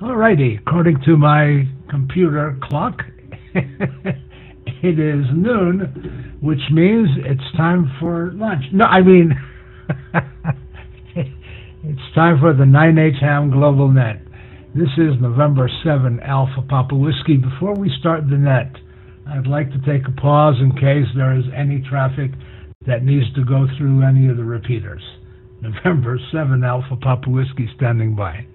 Alrighty, according to my computer clock, it is noon, which means it's time for lunch. No, I mean, it's time for the 9H-HAM GlobalNet. This is November 7, Alpha Papa Whiskey. Before we start the net, I'd like to take a pause in case there is any traffic that needs to go through any of the repeaters. November 7, Alpha Papa Whiskey standing by.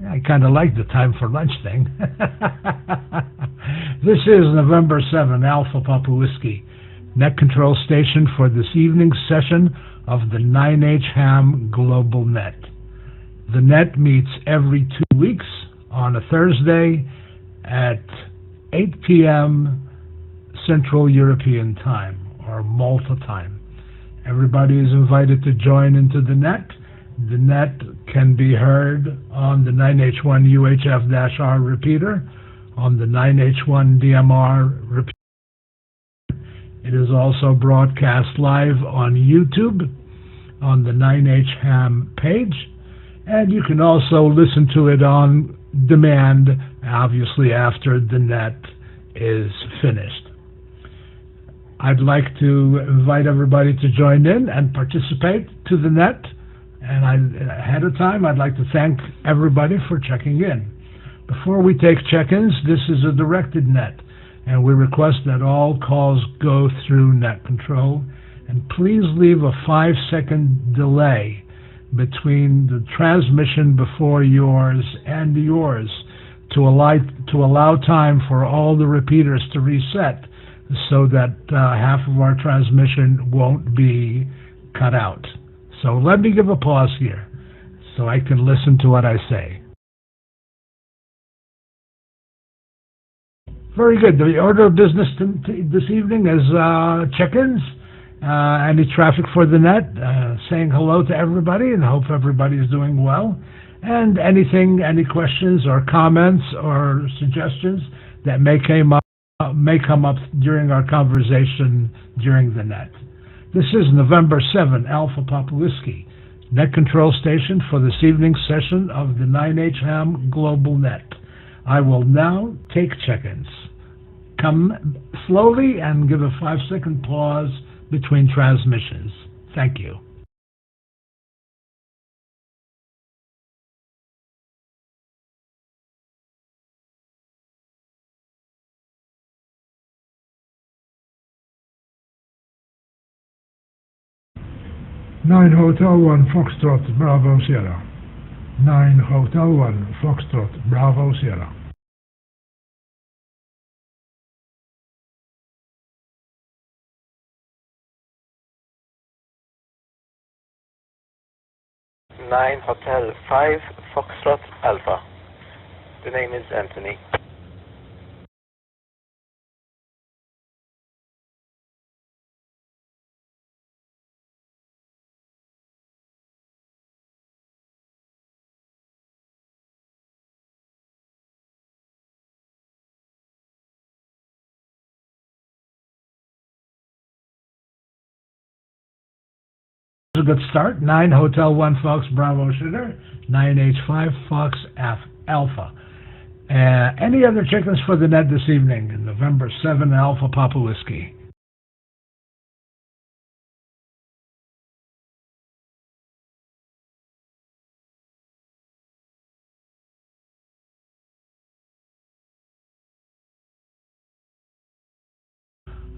I kind of like the time for lunch thing. This is November 7, Alpha Papa Whiskey, net control station for this evening's session of the 9H-HAM GlobalNet. The net meets every 2 weeks on a Thursday at 8 p.m. Central European Time, or Malta time. Everybody is invited to join into the net. The net can be heard on the 9H1 UHF-R repeater, on the 9H1 DMR repeater. It is also broadcast live on YouTube, on the 9H-HAM page, and you can also listen to it on demand, obviously after the net is finished. I'd like to invite everybody to join in and participate to the net. And ahead of time, I'd like to thank everybody for checking in. Before we take check-ins, this is a directed net, and we request that all calls go through net control. And please leave a 5-second delay between the transmission before yours and yours to allow time for all the repeaters to reset so that half of our transmission won't be cut out. So let me give a pause here so I can listen to what I say. Very good. The order of business this evening is check-ins, any traffic for the net, saying hello to everybody and hope everybody is doing well, and any questions or comments or suggestions that may come up during our conversation during the net. This is November 7, Alpha Papa Whiskey, net control station for this evening's session of the 9H-HAM GlobalNet. I will now take check-ins. Come slowly and give a 5-second pause between transmissions. Thank you. Nine Hotel 1 Foxtrot Bravo Sierra. 9 Hotel 1 Foxtrot Bravo Sierra. Nine Hotel 5 Foxtrot Alpha. The name is Anthony. A good start. 9 Hotel 1 Fox Bravo Sugar, 9H5 Fox Alpha. Any other chickens for the net this evening? November 7 Alpha Papa Whiskey.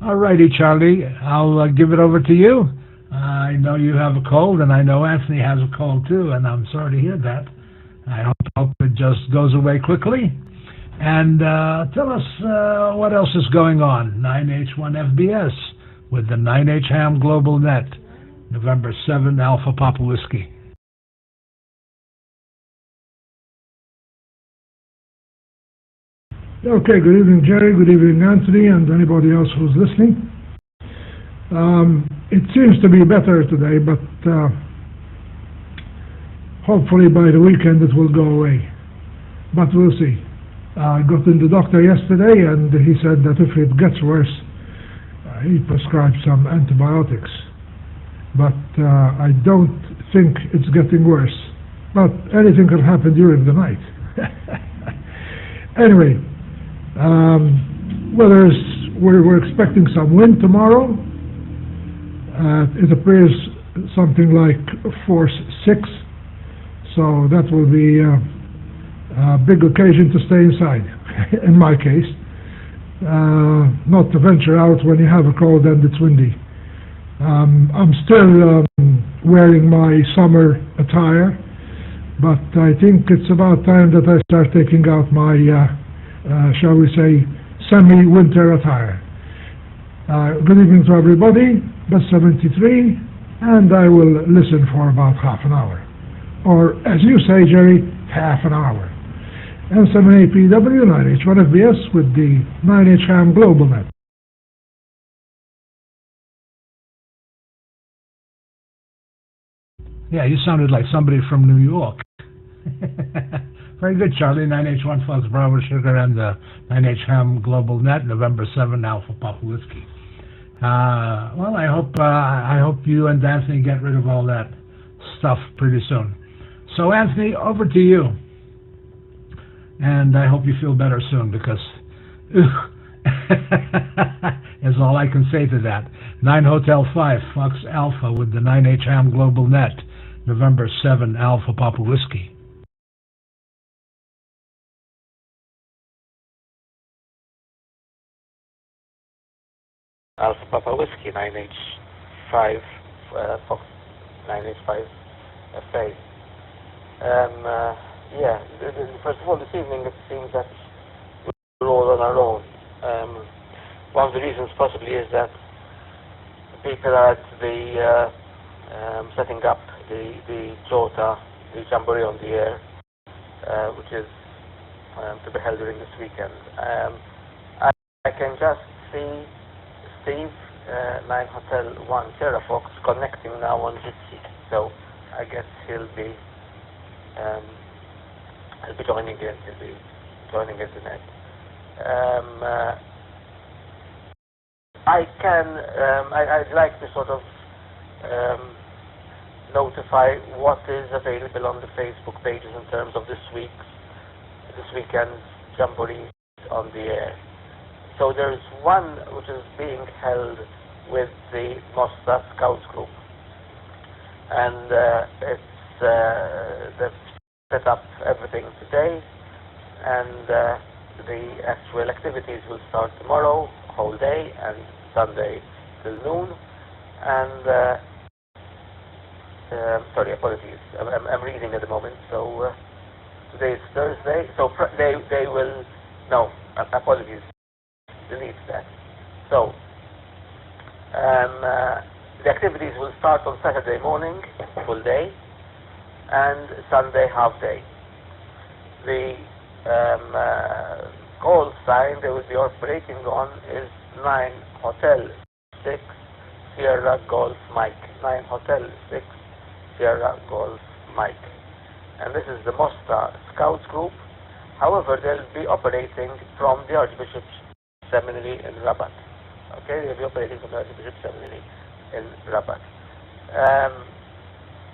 Alrighty, Charlie. I'll give it over to you. I know you have a cold, and I know Anthony has a cold too, and I'm sorry to hear that. I hope it just goes away quickly. And tell us what else is going on. 9H1 FBS with the 9H-HAM GlobalNet, November 7 Alpha Papa Whiskey. Okay, good evening, Jerry. Good evening, Anthony, and anybody else who's listening. It seems to be better today, but hopefully by the weekend it will go away. But we'll see. I got in the doctor yesterday, and he said that if it gets worse, he prescribed some antibiotics, but I don't think it's getting worse. But anything could happen during the night. Anyway, we're expecting some wind tomorrow. It appears something like force 6, so that will be a big occasion to stay inside, in my case. Not to venture out when you have a cold and it's windy. I'm still wearing my summer attire, but I think it's about time that I start taking out my, shall we say, semi-winter attire. Good evening to everybody, Bus 73, and I will listen for about half an hour. Or, as you say, Jerry, half an hour. N78PW 9H1FBS with the 9H-HAM GlobalNet. Yeah, you sounded like somebody from New York. Very good, Charlie. 9H1 Fox Bravo Sugar and the 9H-HAM GlobalNet, November 7 Alpha Papa Whiskey. Well, I hope you and Anthony get rid of all that stuff pretty soon. So, Anthony, over to you. And I hope you feel better soon, because is all I can say to that. 9 Hotel 5 Fox Alpha with the 9H-HAM GlobalNet, November 7 Alpha Papa Whiskey. Alpha Papa Whiskey, 9H5 Fox, 9H5 FA. Yeah, first of all, this evening it seems that we're all on our own. One of the reasons possibly is that people are at the setting up the Jota, the Jamboree on the Air, which is to be held during this weekend. I can just see Steve, 9 Hotel 1 Sierra Fox, connecting now on Jitsi, so I guess he'll be joining in. He'll be joining internet. I'd like to sort of notify what is available on the Facebook pages in terms of this weekend's Jamboree on the Air. So there's one which is being held with the Mosta Scouts Group, and they've set up everything today, and the actual activities will start tomorrow, whole day, and Sunday till noon. And sorry, apologies, I'm reading at the moment. So today is Thursday, so they will, no, apologies, delete that. So the activities will start on Saturday morning, full day, and Sunday half day. The call sign they will be operating on is 9 Hotel 6 Sierra Golf Mike. 9 Hotel 6 Sierra Golf Mike. And this is the Mosta Scouts Group. However, they'll be operating from the Archbishop's Seminary in Rabat. Okay, they'll be operating from the Archbishop's Seminary in Rabat.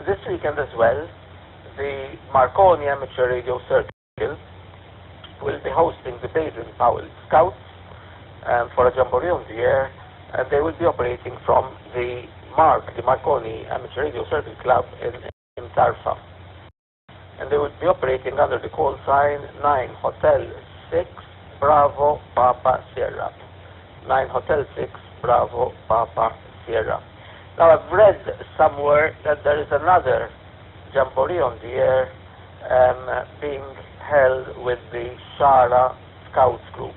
This weekend as well, the Marconi Amateur Radio Circle will be hosting the Baden-Powell Scouts for a Jamboree on the Air, and they will be operating from the Marconi Amateur Radio Circle Club in Tarfa. And they will be operating under the call sign 9 Hotel 6 Bravo Papa Sierra. 9 Hotel 6 Bravo Papa Sierra. Now, I've read somewhere that there is another Jamboree on the Air being held with the Shara Scouts Group,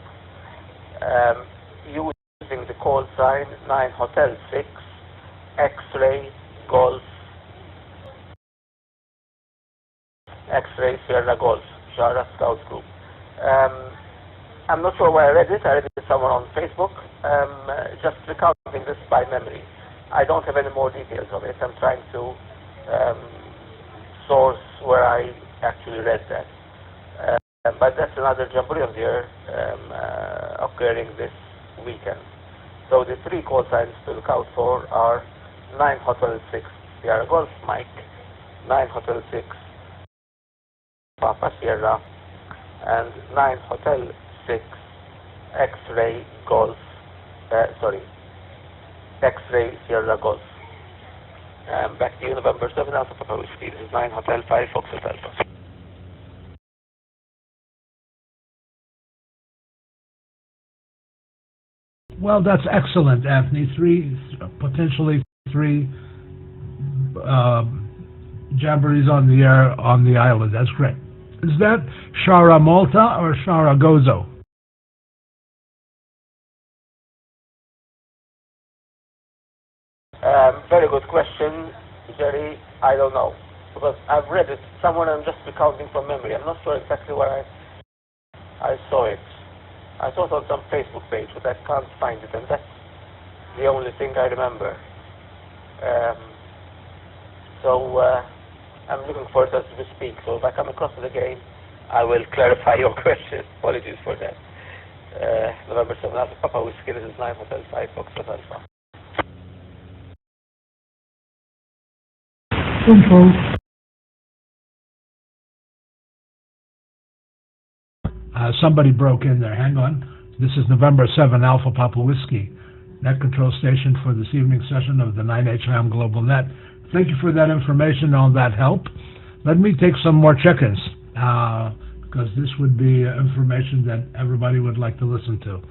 using the call sign 9 Hotel 6 X-Ray Golf X-Ray Sierra Golf, Shara Scouts Group. I'm not sure where I read it. I read it somewhere on Facebook. Just recounting this by memory. I don't have any more details of it. I'm trying to source where I actually read that. But that's another Jamboree on the Air occurring this weekend. So the three call signs to look out for are 9 Hotel 6 Sierra Golf Mike, 9 Hotel 6 Papa Sierra, and 9 Hotel 6 X-Ray Golf, X-Ray Sierra Golf. Back to you, November 7 Alpha Papa Whiskey. This is 9 Hotel 5 Foxtrot Alpha. Well, that's excellent, Anthony. Potentially three jamborees on the air on the island. That's great. Is that Shara Malta or Shara Gozo? Very good question, Jerry. I don't know, because I've read it somewhere. I'm just recounting from memory. I'm not sure exactly where I saw it. I saw it on some Facebook page, but I can't find it, and that's the only thing I remember. So I'm looking for it as we speak. So if I come across it again, I will clarify your question. Apologies for that. November 7 Alpha Papa Whiskey. This is 9 Hotel 5 Foxtrot Alpha. Info. Somebody broke in there. Hang on. This is November 7 Alpha Papa Whiskey, net control station for this evening session of the 9H-HAM Global Net. Thank you for that information, all that help. Let me take some more check-ins, because this would be information that everybody would like to listen to,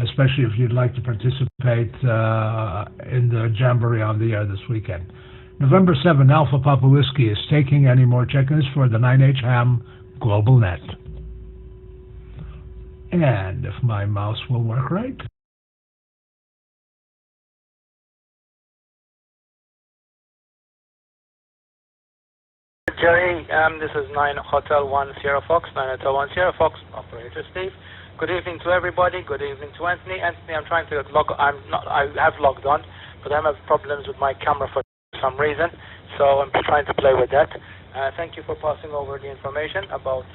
especially if you'd like to participate in the Jamboree on the air this weekend. November 7 Alpha Papa Whiskey is taking any more check-ins for the 9H-HAM Global Net. And if my mouse will work right. Jerry, this is 9 Hotel 1 Sierra Fox, 9 Hotel 1 Sierra Fox, operator Steve. Good evening to everybody. Good evening to Anthony. Anthony, I'm trying to log. I have logged on, but I'm having problems with my camera for some reason, so I'm trying to play with that. Thank you for passing over the information about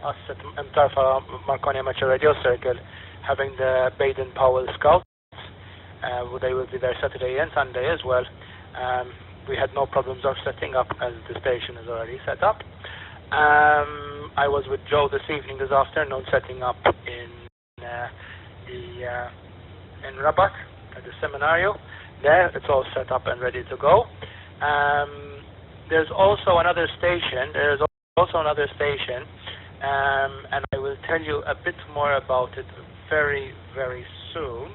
us at Mtarfa Marconi Amateur Radio Circle having the Baden-Powell Scouts. They will be there Saturday and Sunday as well. We had no problems of setting up, as the station is already set up. I was with Joe this afternoon, setting up in Rabat at the Seminario. There, it's all set up and ready to go. There's also another station. And I will tell you a bit more about it very, very soon.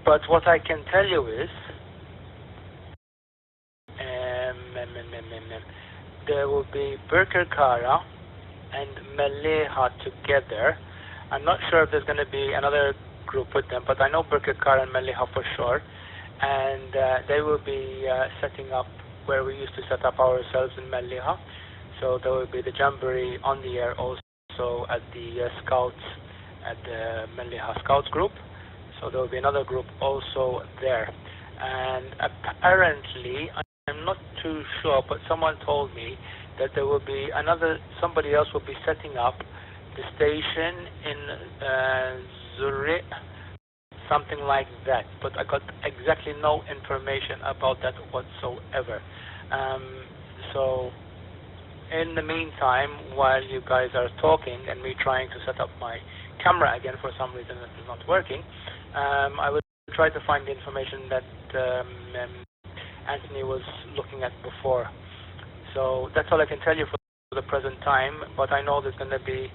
But what I can tell you is there will be Birkirkara and Meleha together. I'm not sure if there's going to be another group with them, but I know Birkirkara and Meleha for sure. And they will be setting up where we used to set up ourselves in Meleha. So there will be the Jamboree on the air also at the Scouts, at the Meleha Scouts group. So there will be another group also there. And apparently, I'm not too sure, but someone told me that there will be somebody else will be setting up the station in Zurich, something like that. But I got exactly no information about that whatsoever. So in the meantime, while you guys are talking and me trying to set up my camera again for some reason that is not working, I will try to find the information that Anthony was looking at before. So that's all I can tell you for the present time. But I know there's going to be,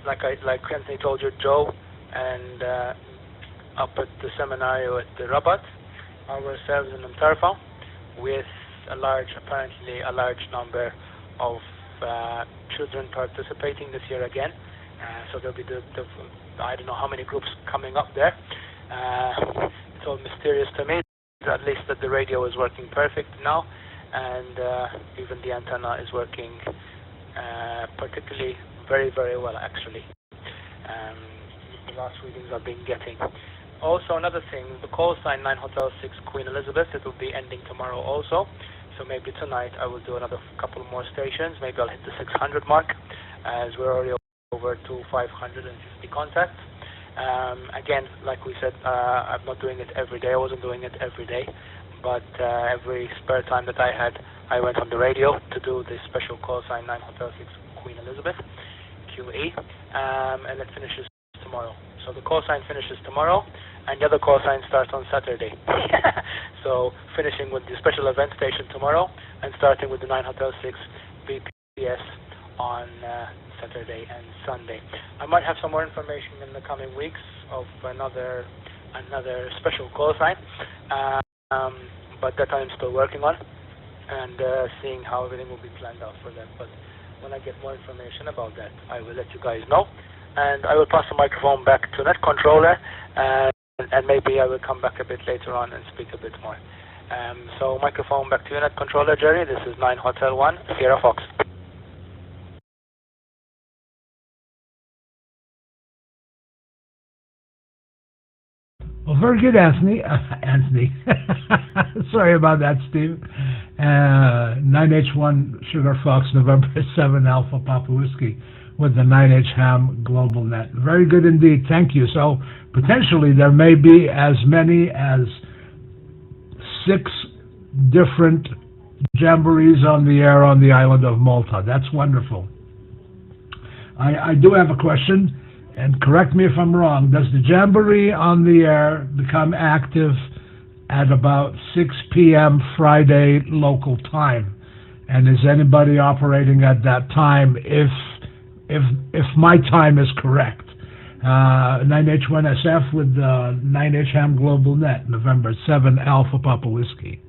like Anthony told you, Joe, and up at the Seminario at the Rabat, ourselves in Mtarfa, with apparently a large number of children participating this year again. So there'll be I don't know how many groups coming up there. It's all mysterious to me, at least that the radio is working perfect now, and even the antenna is working particularly very, very well, actually. The last readings I've been getting. Also, another thing, the call sign 9 Hotel 6 Queen Elizabeth, it will be ending tomorrow also. So maybe tonight I will do another couple more stations. Maybe I'll hit the 600 mark. as we're already over to 550 contacts. Again, like we said, I'm not doing it every day. I wasn't doing it every day, but every spare time that I had, I went on the radio to do this special call sign 9 Hotel 6 Queen Elizabeth, QE, and it finishes tomorrow. So the call sign finishes tomorrow, and the other call sign starts on Saturday. So finishing with the special event station tomorrow, and starting with the 9 Hotel 6 BPS on Saturday and Sunday. I might have some more information in the coming weeks of another special call sign, but that I'm still working on and seeing how everything will be planned out for that. But when I get more information about that, I will let you guys know, and I will pass the microphone back to Net Controller, and maybe I will come back a bit later on and speak a bit more. So microphone back to you, Net Controller Jerry. This is 9 Hotel 1 Sierra Fox. Well, very good, Anthony. Sorry about that, Steve. 9H-1 Sugar Fox, November 7 Alpha Papa Whiskey with the 9H-HAM GlobalNet. Very good indeed. Thank you. So potentially there may be as many as 6 different jamborees on the air on the island of Malta. That's wonderful. I do have a question. And correct me if I'm wrong, does the jamboree on the air become active at about 6 p.m. Friday local time? And is anybody operating at that time if my time is correct? 9H1SF with the 9H-HAM GlobalNet, November 7 Alpha Papa Whiskey.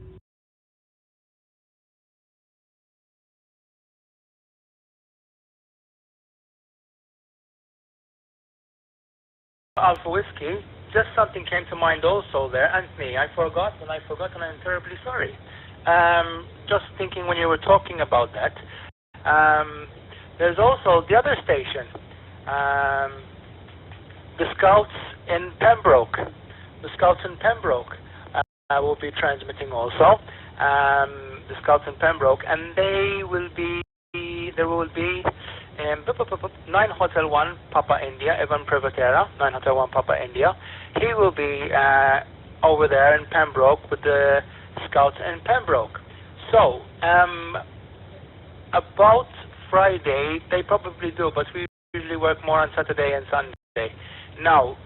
Alpha Whiskey, just something came to mind also there, Anthony. I forgot, and I'm terribly sorry. Just thinking when you were talking about that, there's also the other station, the Scouts in Pembroke. The Scouts in Pembroke will be transmitting also. The Scouts in Pembroke, and there will be 9 Hotel 1 Papa India, Evan Privatera, 9 Hotel 1 Papa India. He will be over there in Pembroke with the Scouts in Pembroke. So, about Friday, they probably do, but we usually work more on Saturday and Sunday. Now,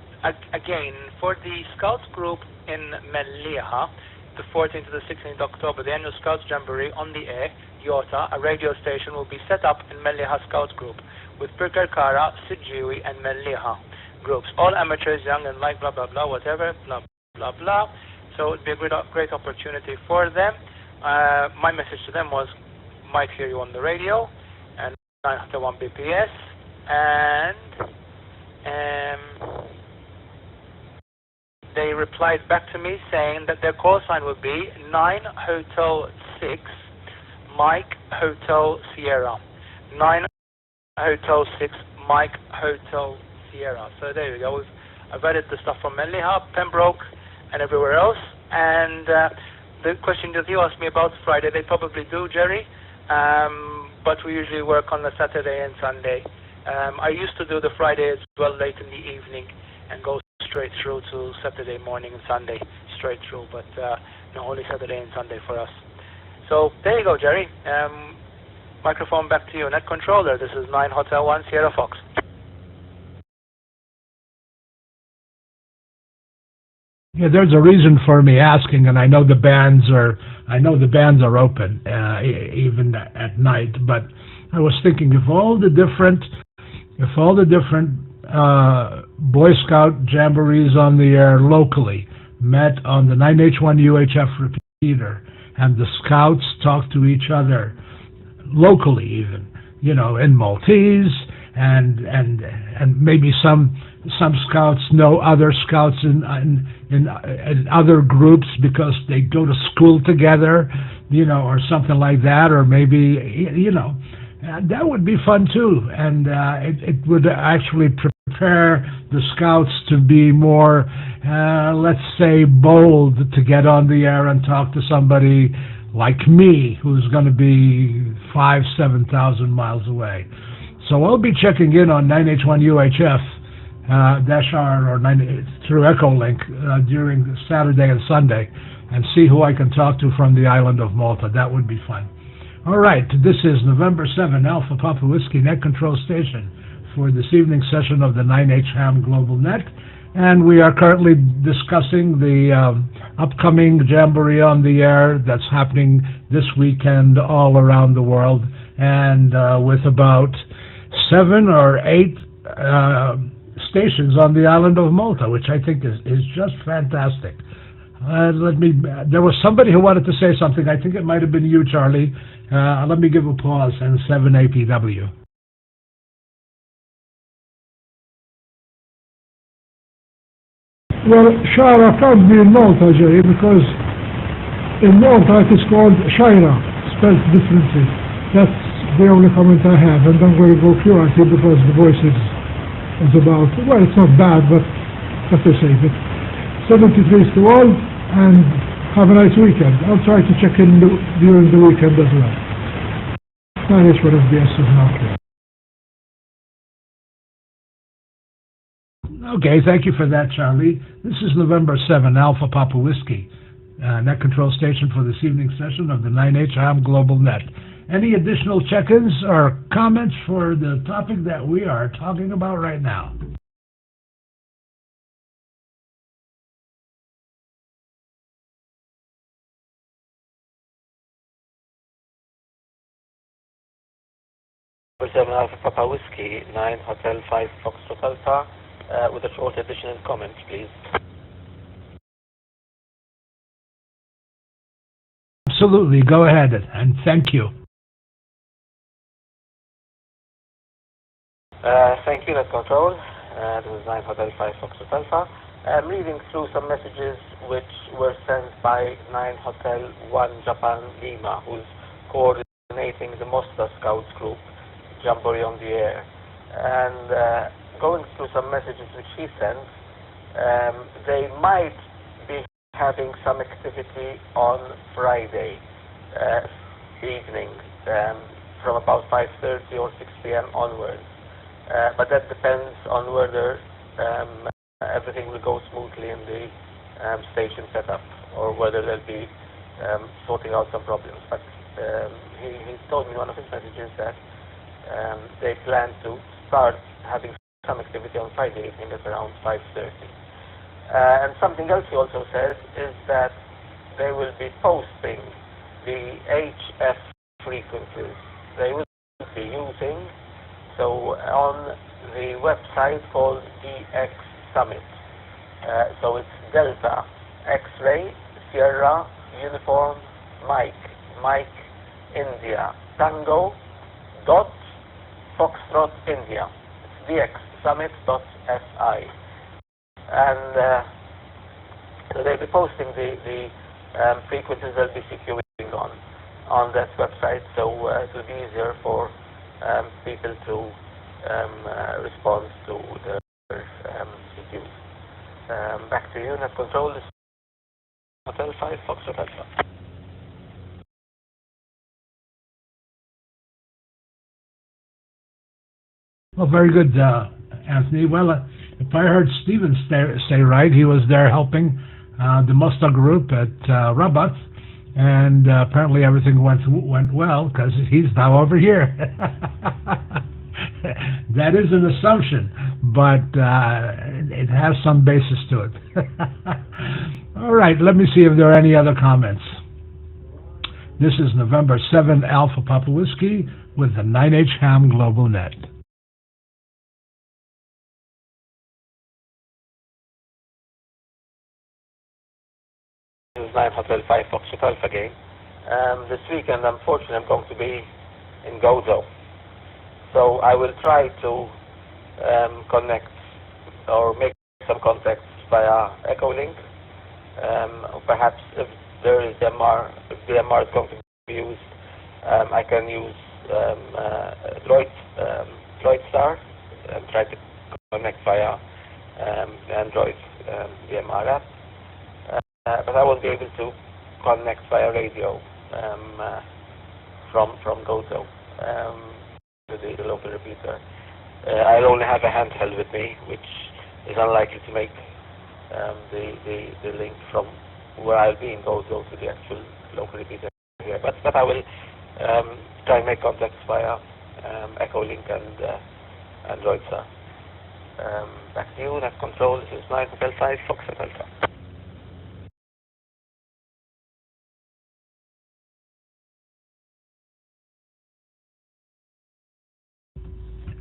again, for the Scouts group in Melliha, the 14th to the 16th October, the annual Scouts Jamboree on the air, Yota, a radio station, will be set up in Melliha Scouts group with Pirkar Kara, Sijiwi, and Melliha groups. All amateurs, young and like, blah, blah, blah, whatever, blah, blah, blah. So it would be a great opportunity for them. My message to them was, might hear you on the radio, and 901 BPS, and they replied back to me saying that their call sign would be 9 Hotel 6 Mike Hotel Sierra. 9 Hotel 6 Mike Hotel Sierra. So there you go. I've added the stuff from Melliha, Pembroke, and everywhere else. And the question that you asked me about Friday, they probably do, Jerry. But we usually work on the Saturday and Sunday. I used to do the Friday as well late in the evening and go straight through to Saturday morning and Sunday straight through. But no, only Saturday and Sunday for us. So there you go, Jerry. Microphone back to you. Net Controller, this is 9 Hotel 1 Sierra Fox. Yeah, there's a reason for me asking, and I know the bands are open even at night. But I was thinking, if all the different Boy Scout jamborees on the air locally met on the 9H1 UHF repeater, and the Scouts talk to each other locally, even, in Maltese, and maybe some Scouts know other Scouts in other groups because they go to school together, or something like that, or maybe that would be fun too, and it would actually prepare the Scouts to be more, let's say, bold to get on the air and talk to somebody like me, who's going to be 5,000 to 7,000 miles away. So I'll be checking in on 9H1 UHF-R or 9 through Echolink during Saturday and Sunday, and see who I can talk to from the island of Malta. That would be fun. All right, this is November 7, Alpha Papa Whiskey Net Control Station for this evening's session of the 9H-HAM Global Net. And we are currently discussing the upcoming Jamboree on the Air that's happening this weekend all around the world, and with about 7 or 8 stations on the island of Malta, which I think is just fantastic. There was somebody who wanted to say something. I think it might have been you, Charlie. Let me give a pause, and 7APW. Well, Shara can't be in Malta, Jerry, because in Malta it is called Shaira, spelled differently. That's the only comment I have, and I'm going to go QRT because the voice is about, well, it's not bad, but let me save it. 73 to all, and have a nice weekend. I'll try to check in during the weekend as well. 9H1 is not here. Okay, thank you for that, Charlie. This is November 7, Alpha Papa Whiskey, net control station for this evening's session of the 9H-HAM Global Net. Any additional check-ins or comments for the topic that we are talking about right now? Number 7 Alpha Papa Whiskey, 9 Hotel 5 Foxtrot Alpha, with a short additional comment, please. Absolutely, go ahead, and thank you. Thank you, Net Control. This is 9 Hotel 5 Foxtrot Alpha. I'm reading through some messages which were sent by 9 Hotel 1 Japan Lima, who's coordinating the Mosta Scouts group, Jamboree on the Air. And going through some messages which he sent, they might be having some activity on Friday evening from about 5:30 or 6 p.m. onwards. But that depends on whether everything will go smoothly in the station setup, or whether they'll be sorting out some problems. But he told me in one of his messages that they plan to start having some activity on Friday evening at around 5:30. And something else he also says is that they will be posting the HF frequencies they will be using, so on the website called DX Summit. So it's Delta, X-Ray, Sierra, Uniform, Mike, India, Tango, dot, Foxtrot, India. It's dxsummit.fi. And so they'll be posting the frequencies they'll be securing on that website, so it will be easier for people to respond to their CQs. Back to you, Net Control. This is Hotel 5 Foxtrot Alpha. Well, very good, Anthony. Well, if I heard Stephen say right, he was there helping the Musta group at Rabat, and apparently everything went well because he's now over here. That is an assumption, but it has some basis to it. All right, let me see if there are any other comments. This is November 7 Alpha Papa Whiskey with the 9H-HAM Global Net. This is 9 Hotel 5 Foxtrot Alpha again. This weekend, unfortunately, I'm going to be in Gozo. So I will try to connect or make some contacts via Echolink. Perhaps if there is DMR, if DMR is going to be used, I can use Droid Star and try to connect via the Android DMR app. But I won't be able to connect via radio from Gozo. the local repeater. I'll only have a handheld with me, which is unlikely to make the link from where I'll be and go to the actual local repeater here. But I will try and make contacts via Echolink and Android, sir. Back to you, net control. This is 9 Hotel 5, Fox Hotel 5.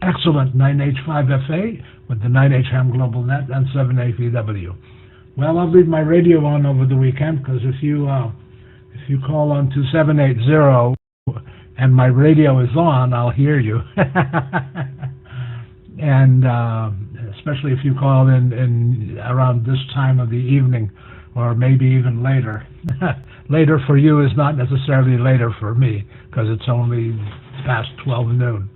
Excellent, 9H-5FA with the 9H-HAM GlobalNet and 7AVW. Well, I'll leave my radio on over the weekend, because if you call on to 780 and my radio is on, I'll hear you. And especially if you call in around this time of the evening, or maybe even later. Later for you is not necessarily later for me, because it's only past 12 noon.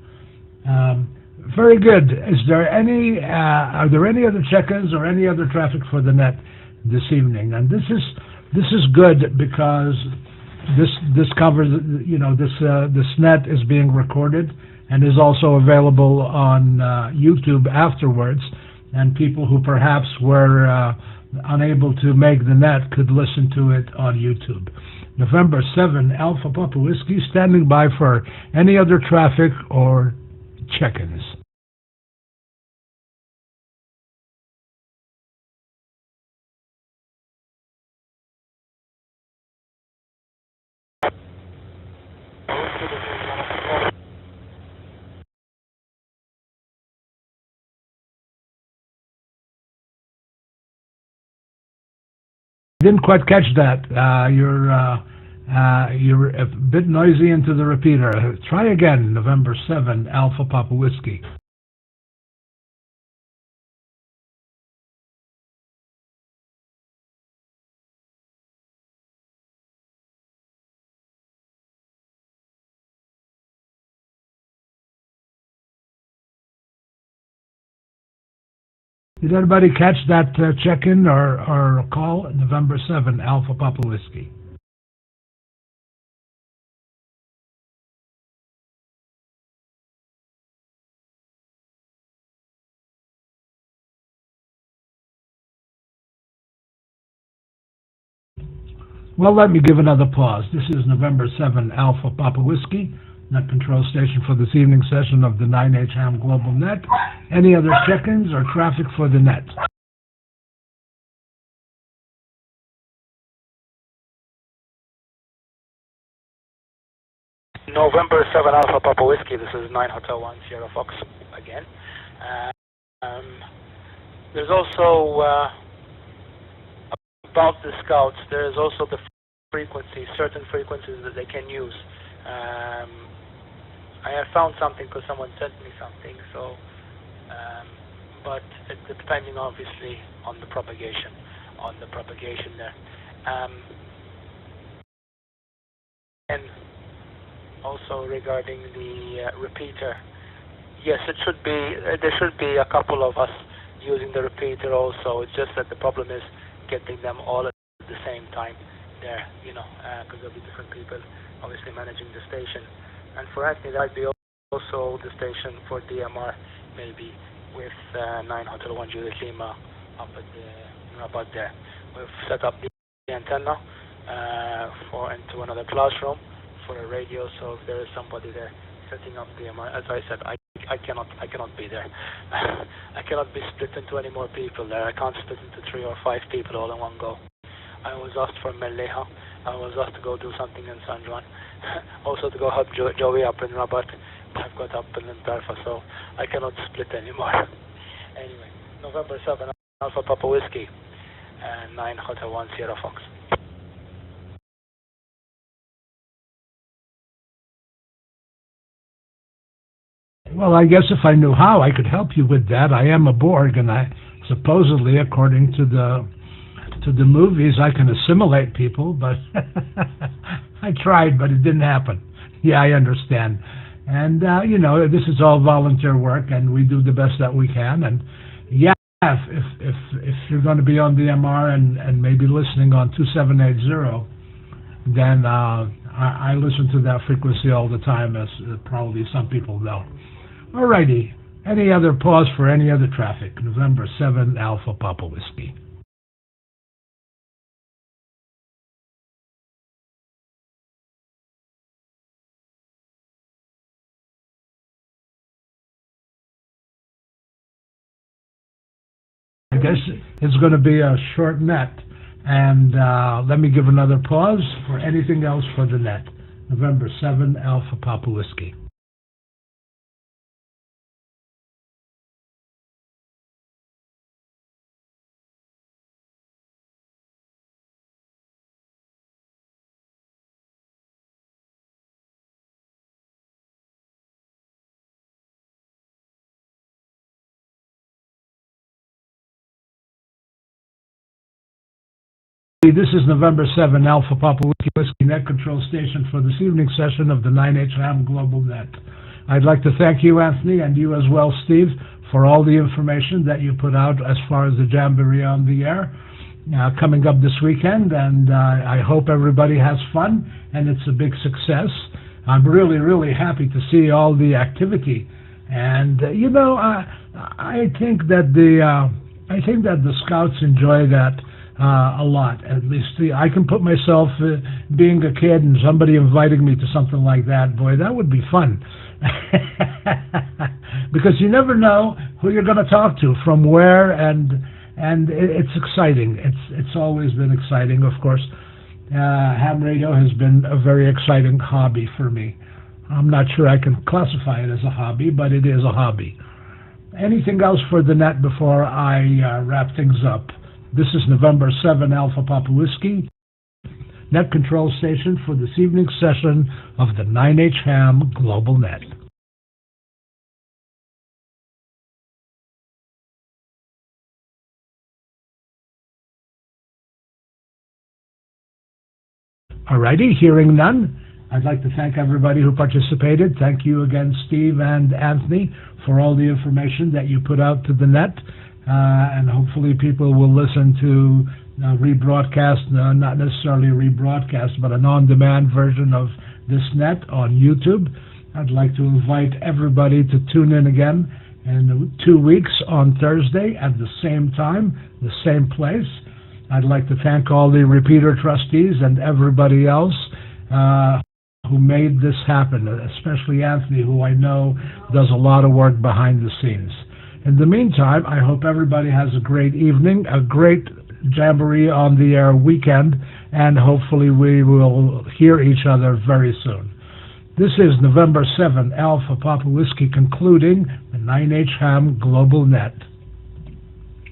Very good. Are there any other check-ins or any other traffic for the net this evening? And this is good, because this covers, this net is being recorded and is also available on YouTube afterwards, and people who perhaps were unable to make the net could listen to it on YouTube. November 7, Alpha Papa Whiskey, standing by for any other traffic or check-ins. Didn't quite catch that. You're a bit noisy into the repeater. Try again. November 7, Alpha Papa Whiskey. Did everybody catch that check-in or call? November 7, Alpha Papa Whiskey. Well, let me give another pause. This is November 7, Alpha Papa Whiskey, net control station for this evening session of the 9H-HAM GlobalNet. Any other check-ins or traffic for the net? November 7 Alpha Papa Whiskey, this is 9 Hotel 1 Sierra Fox again. There's also, about the scouts, there is also the frequencies, certain frequencies that they can use. I have found something because someone sent me something, so, but depending obviously on the propagation there. And also regarding the repeater, yes, there should be a couple of us using the repeater also. It's just that the problem is getting them all at the same time there, because there'll be different people obviously managing the station. And for Anthony, that might be also the station for DMR, maybe with 9 Hotel 1 Juliet Lima up at about there. We've set up the antenna into another classroom for a radio, so if there is somebody there setting up DMR, as I said, I cannot be there. I cannot be split into any more people there. I can't split into 3 or 5 people all in one go. I was asked for Melleha. I was asked to go do something in San Juan. Also to go help Joey up in Rabat. I've got up in Darfa, so I cannot split anymore. Anyway, November 7, Alpha Papa Whiskey, and 9 Hotel 1 Sierra Fox. Well, I guess if I knew how, I could help you with that. I am a Borg, and I supposedly, according to the movies, I can assimilate people, but I tried, but it didn't happen. Yeah, I understand. And, this is all volunteer work, and we do the best that we can. And, yeah, if you're going to be on the MR and maybe listening on 2780, then I listen to that frequency all the time, as probably some people know. Alrighty. Any other pause for any other traffic? November 7, Alpha Papa Whiskey. I guess it's going to be a short net. And let me give another pause for anything else for the net. November 7, Alpha Papa Whiskey. This is November 7, Alpha Papa Whiskey Net Control Station for this evening session of the 9H-HAM Global Net. I'd like to thank you, Anthony, and you as well, Steve, for all the information that you put out as far as the Jamboree on the air coming up this weekend, and I hope everybody has fun and it's a big success. I'm really, really happy to see all the activity, and I think that the Scouts enjoy that a lot. At least I can put myself being a kid and somebody inviting me to something like that. Boy, that would be fun. Because you never know who you're going to talk to, from where, and it's exciting. It's always been exciting, of course. Ham radio has been a very exciting hobby for me. I'm not sure I can classify it as a hobby, but it is a hobby. Anything else for the net before I wrap things up? This is November 7, Alpha Papa Whiskey, Net Control Station for this evening's session of the 9H-HAM Global Net. Alrighty, hearing none, I'd like to thank everybody who participated. Thank you again, Steve and Anthony, for all the information that you put out to the net. And hopefully people will listen to rebroadcast, not necessarily a rebroadcast, but an on-demand version of this net on YouTube. I'd like to invite everybody to tune in again in 2 weeks on Thursday at the same time, the same place. I'd like to thank all the repeater trustees and everybody else who made this happen, especially Anthony, who I know does a lot of work behind the scenes. In the meantime, I hope everybody has a great evening, a great Jamboree on the Air weekend, and hopefully we will hear each other very soon. This is November 7, Alpha Papa Whiskey concluding the 9H-HAM Global Net.